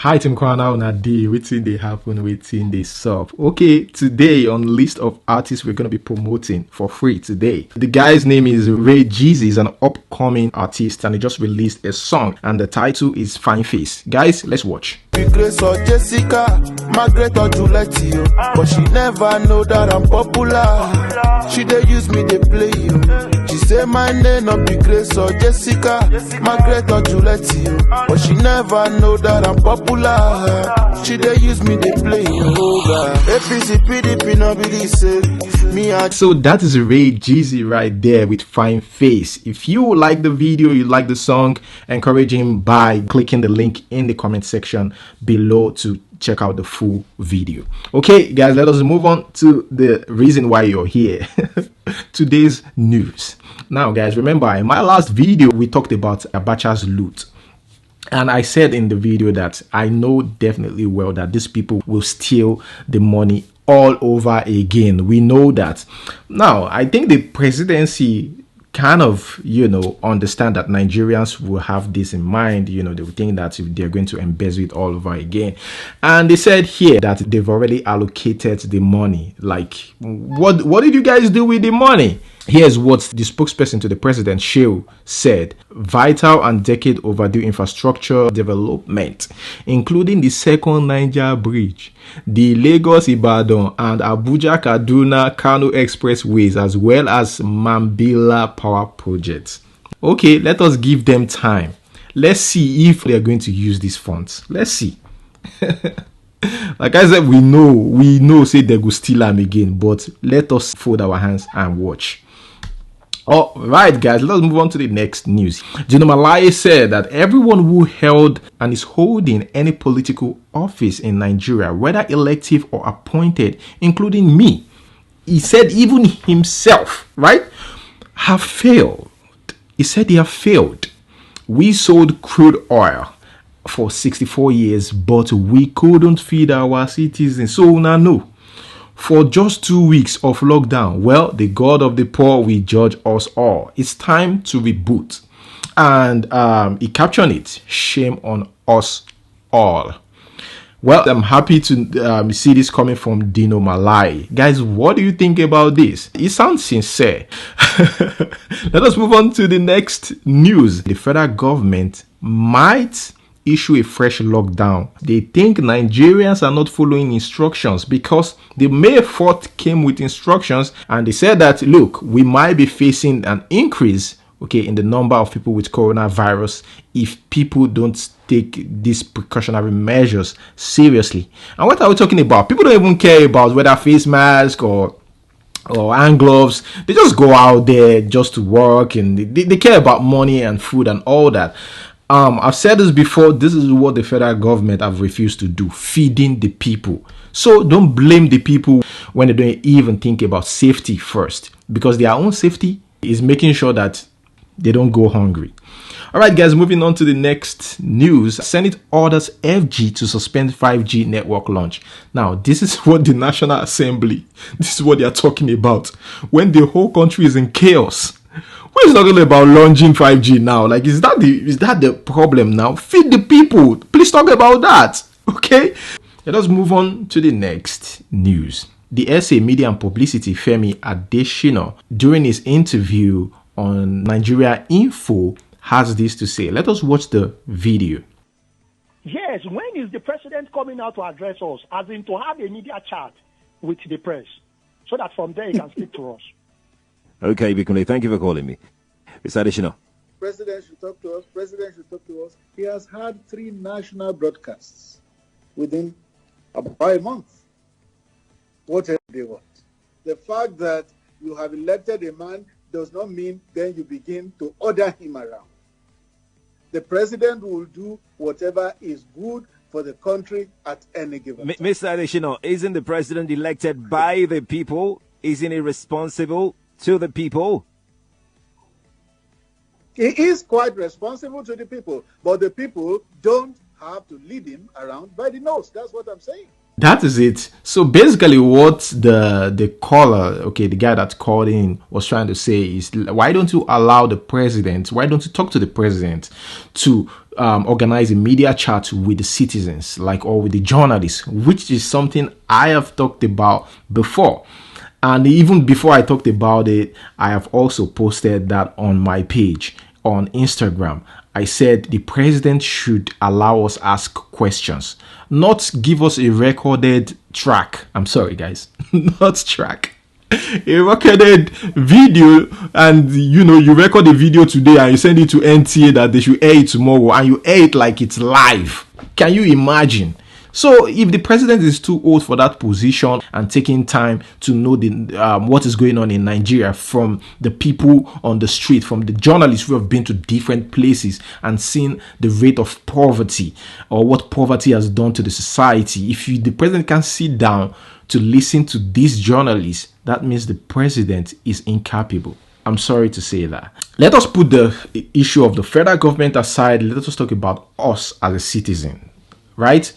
Hi Tim Kwana on a day, waiting they happen, waiting they sup. Okay, today on list of artists we're gonna be promoting for free today. The guy's name is Ray Jeezy, he's an upcoming artist and he just released a song and the title is Fine Face. Guys, let's watch. Grace or Jessica, Margaret or Juliet, but she never know that I'm popular. She dey use me, they play you. She say my name not be Grace or Jessica, Margaret or Juliet, but she never know that I'm popular. She dey use me, they play you. APC, PDP, no be this. So that is Ray Jeezy right there with Fine Face. If you like the video, you like the song, encourage him by clicking the link in the comment section below to check out the full video. Okay guys, let us move on to the reason why you're here. Today's news. Now guys, remember in my last video we talked about Abacha's loot. And I said in the video that I know definitely well that these people will steal the money all over again. We know that. Now, I think the presidency kind of, understand that Nigerians will have this in mind. They will think that they're going to embezzle it all over again. And they said here that they've already allocated the money. Like, what did you guys do with the money? Here's what the spokesperson to the president, Shehu, said. Vital and decade overdue infrastructure development, including the second Niger bridge, the Lagos-Ibadan and Abuja-Kaduna-Kano expressways, as well as Mambila power projects. Okay, let us give them time. Let's see if they're going to use these funds. Let's see. Like I said, we know, say they go steal them again, but let us fold our hands and watch. All right, guys, let's move on to the next news. Malai said that everyone who held and is holding any political office in Nigeria, whether elective or appointed, including me, he said even himself, right, have failed. He said they have failed. We sold crude oil for 64 years, but we couldn't feed our citizens. So now, no. For just 2 weeks of lockdown, well, the God of the poor will judge us all. It's time to reboot. And he captioned it, shame on us all. Well, I'm happy to see this coming from Dino Malai. Guys, what do you think about this? It sounds sincere. Let us move on to the next news. The federal government might issue a fresh lockdown. They think Nigerians are not following instructions because the May 4th came with instructions and they said that, look, we might be facing an increase, in the number of people with coronavirus if people don't take these precautionary measures seriously. And what are we talking about? People don't even care about whether face mask or hand gloves. They just go out there just to work and they care about money and food and all that. I've said this before, this is what the federal government have refused to do, feeding the people. So don't blame the people when they don't even think about safety first, because their own safety is making sure that they don't go hungry. All right, guys, moving on to the next news. Senate orders FG to suspend 5G network launch. Now, this is what the National Assembly, this is what they are talking about when the whole country is in chaos. Who is talking about launching 5G now? Like, is that the problem now? Feed the people. Please talk about that. Okay? Let us move on to the next news. The SA Media and Publicity Femi Adesina, during his interview on Nigeria Info, has this to say. Let us watch the video. Yes, when is the president coming out to address us? As in to have a media chat with the press, so that from there he can speak to us. Okay, Bikunle, thank you for calling me. Mr. Adesina. President should talk to us. President should talk to us. He has had 3 national broadcasts within about a month. What else do they want? The fact that you have elected a man does not mean then you begin to order him around. The president will do whatever is good for the country at any given time. Mr. Adesina, isn't the president elected by the people? Isn't he responsible to the people? He is quite responsible to the people, but the people don't have to lead him around by the nose. That's what I'm saying. That is it. So basically what the caller, the guy that called in was trying to say is, why don't you allow the president, why don't you talk to the president to organize a media chat with the citizens, like, or with the journalists, which is something I have talked about before. And even before I talked about it, I have also posted that on my page on Instagram. I said the president should allow us ask questions, not give us a recorded track. I'm sorry, guys, not track. A recorded video, and you record a video today and you send it to NTA that they should air it tomorrow, and you air it like it's live. Can you imagine? So if the president is too old for that position and taking time to know what is going on in Nigeria from the people on the street, from the journalists who have been to different places and seen the rate of poverty or what poverty has done to the society, if the president can't sit down to listen to these journalists, that means the president is incapable. I'm sorry to say that. Let us put the issue of the federal government aside. Let us talk about us as a citizen, right?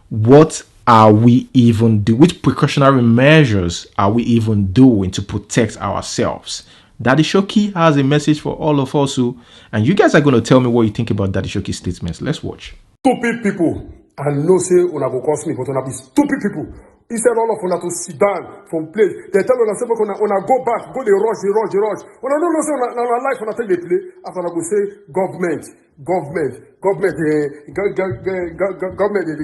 What are we even doing? Which precautionary measures are we even doing to protect ourselves? Daddy Showkey has a message for all of us and you guys are going to tell me what you think about Daddy Showkey's statements. Let's watch. Stupid people, and no say una go cost me, but una be stupid people. Instead all of una to sit down from place, they tell una say una go back, go they rush. Una no say una life una take they play. After una go say government, they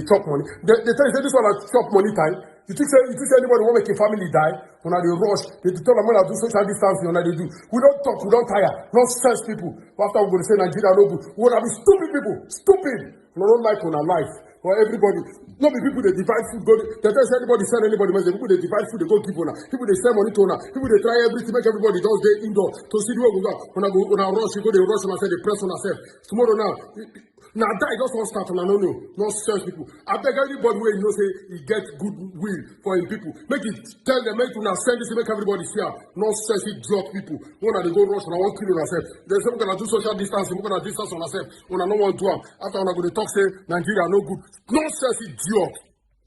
chop money. They tell you say this one a chop money time. You think say anybody want make a family die? Una they rush. They tell them when I do social distancing, una they do. We don't talk, we don't tire. Not stress people. After we go to say Nigeria no good. We wanna be stupid people. Stupid. We don't like una life. For everybody, not be people they divide food. They tell anybody send anybody message. People they divide food, they go give on. People they send money to on. People they try everything, make everybody just stay indoor. To see the way we go. When I rush, you go they rush and I say they press on ourselves. Tomorrow now die just one start on no stress people. I beg everybody where you know say he get good will for him people. Make it tell them make una send this, make everybody share. No stress it drop people. When they go rush and I want kill on ourselves. There's some gonna do social distancing, we're gonna distance on ourselves. When I no want to after when I go to talk say Nigeria no good. Nonsense idiot.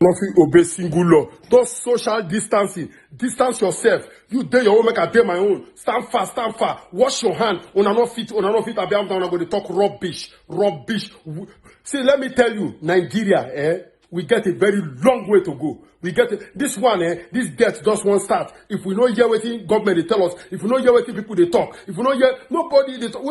Nothing obey single law. Don't social distancing. Distance yourself. You day your own, make I day my own. Stand far. Wash your hand. Una no fit. I be down. I'm going to talk rubbish. See, let me tell you, Nigeria, we get a very long way to go. We get this one, this death just won't start. If we don't hear what government they tell us, if we don't hear what people they talk, if we don't hear nobody they talk,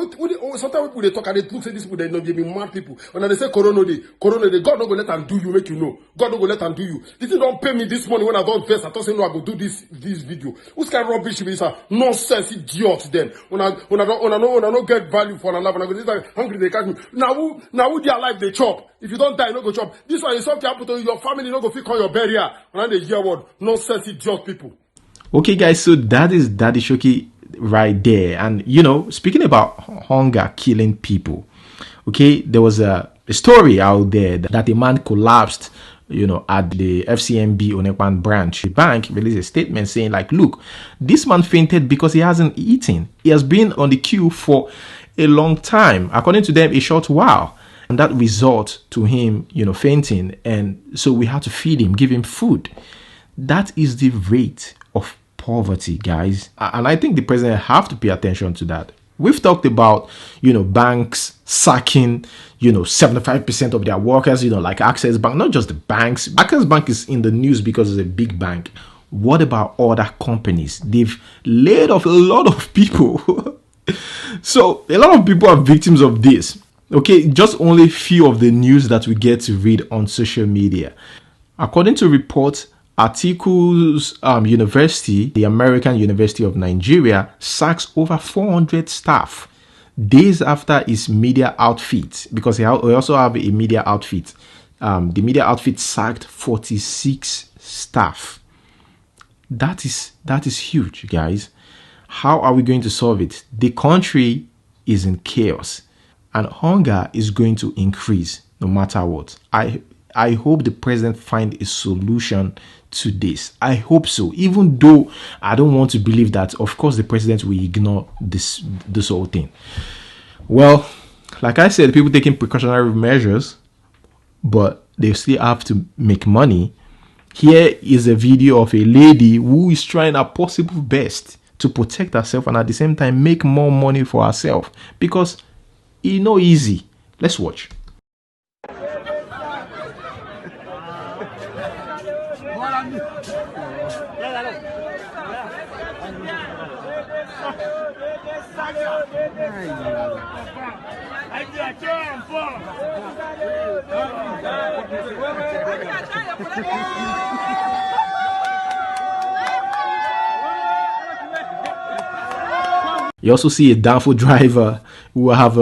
sometimes people they talk and they look say this people they know they be mad people. When they say corona day, God not gonna let them do you, make you know. God not gonna let them do you. This don't pay me this money when I don't invest. I thought say no, I go do this video. Who's kind of rubbish is that nonsense idiots then? When I don't get value for an life, and I go this like hungry they catch me. Now who their life they chop? If you don't die, no go chop. This one is something happen to you, your family no go fit call your burial. And they hear what nonsense idiot people. Okay, guys, so that is Daddy Showkey right there. And speaking about hunger killing people, okay, there was a story out there that a man collapsed, at the FCMB Onekwan branch. The bank released a statement saying, like, look, this man fainted because he hasn't eaten. He has been on the queue for a long time. According to them, a short while. And that result to him, fainting. And so we had to feed him, give him food. That is the rate of poverty, guys. And I think the president have to pay attention to that. We've talked about, banks sacking, 75% of their workers, like Access Bank, not just the banks. Access Bank is in the news because it's a big bank. What about other companies? They've laid off a lot of people. So a lot of people are victims of this. Okay, just only few of the news that we get to read on social media. According to reports, Articles University, the American University of Nigeria, sacks over 400 staff days after its media outfit, because we also have a media outfit. The media outfit sacked 46 staff. That is huge, guys. How are we going to solve it? The country is in chaos. And hunger is going to increase no matter what. I hope the president find a solution to this. I hope so. Even though I don't want to believe that, of course, the president will ignore this whole thing. Well, like I said, people taking precautionary measures, but they still have to make money. Here is a video of a lady who is trying her possible best to protect herself and at the same time make more money for herself, because it's not easy. Let's watch. You also see a downfall driver who have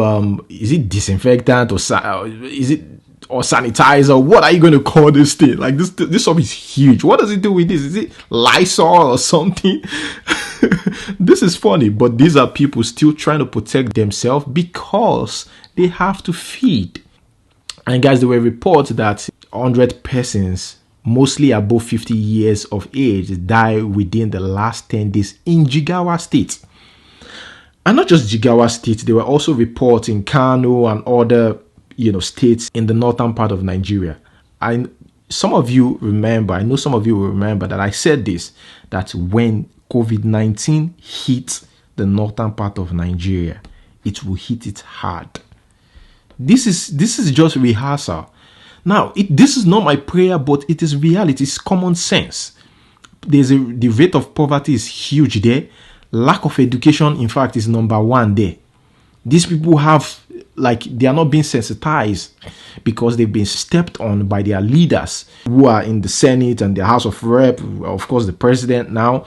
is it disinfectant or is it or sanitizer? What are you going to call this thing? Like this stuff is huge. What does it do with this? Is it Lysol or something? This is funny, but these are people still trying to protect themselves because they have to feed. And guys, there were reports that 100 persons, mostly above 50 years of age, died within the last 10 days in Jigawa State. And not just Jigawa State, there were also reports in Kano and other, states in the northern part of Nigeria. I know some of you will remember that I said this, that when COVID-19 hits the northern part of Nigeria, it will hit it hard. This is just rehearsal. Now, this is not my prayer, but it is reality. It's common sense. The rate of poverty is huge there. Lack of education, in fact, is number one there. These people they are not being sensitized because they've been stepped on by their leaders who are in the Senate and the House of Rep, of course, the president now.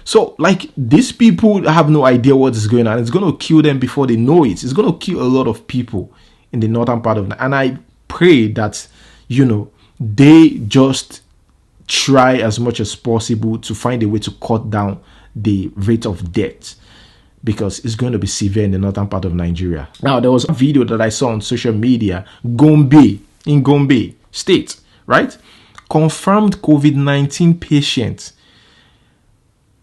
So, these people have no idea what is going on. It's going to kill them before they know it. It's going to kill a lot of people in the northern part of, and I pray that, they just try as much as possible to find a way to cut down the rate of death, because it's going to be severe in the northern part of Nigeria. Now, there was a video that I saw on social media, in Gombe State, right? Confirmed COVID-19 patients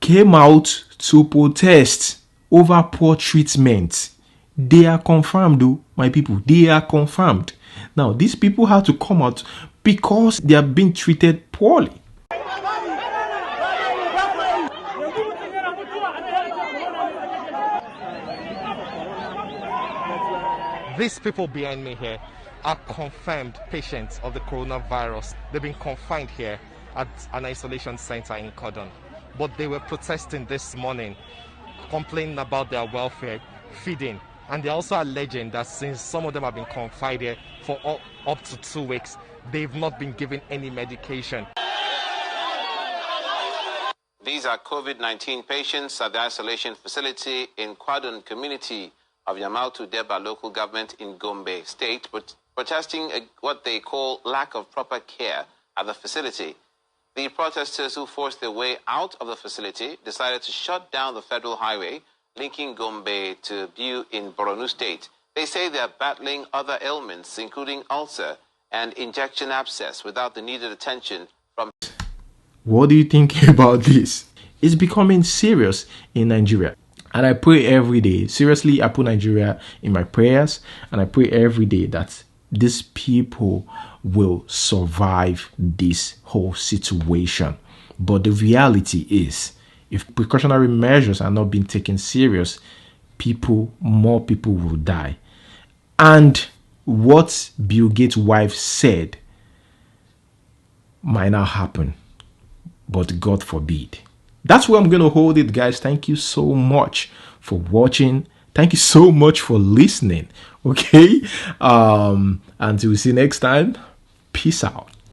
came out to protest over poor treatment. They are confirmed, though, my people. They are confirmed. Now, these people have to come out because they are being treated poorly. These people behind me here are confirmed patients of the coronavirus. They've been confined here at an isolation center in Cordon. But they were protesting this morning, complaining about their welfare, feeding. And they're also alleging that since some of them have been confined here for up to 2 weeks, they've not been given any medication. These are COVID-19 patients at the isolation facility in Kwadon community of Yamautu Deba local government in Gombe State, protesting what they call lack of proper care at the facility. The protesters who forced their way out of the facility decided to shut down the federal highway linking Gombe to Biu in Borno State. They say they are battling other ailments, including ulcer and injection abscess, without the needed attention from... What do you think about this? It's becoming serious in Nigeria. And I pray every day, seriously, I put Nigeria in my prayers, and I pray every day that these people will survive this whole situation. But the reality is, if precautionary measures are not being taken serious, more people will die. And what Bill Gates' wife said might not happen, but God forbid. That's where I'm going to hold it, guys. Thank you so much for watching. Thank you so much for listening. Okay? Until we see you next time, peace out.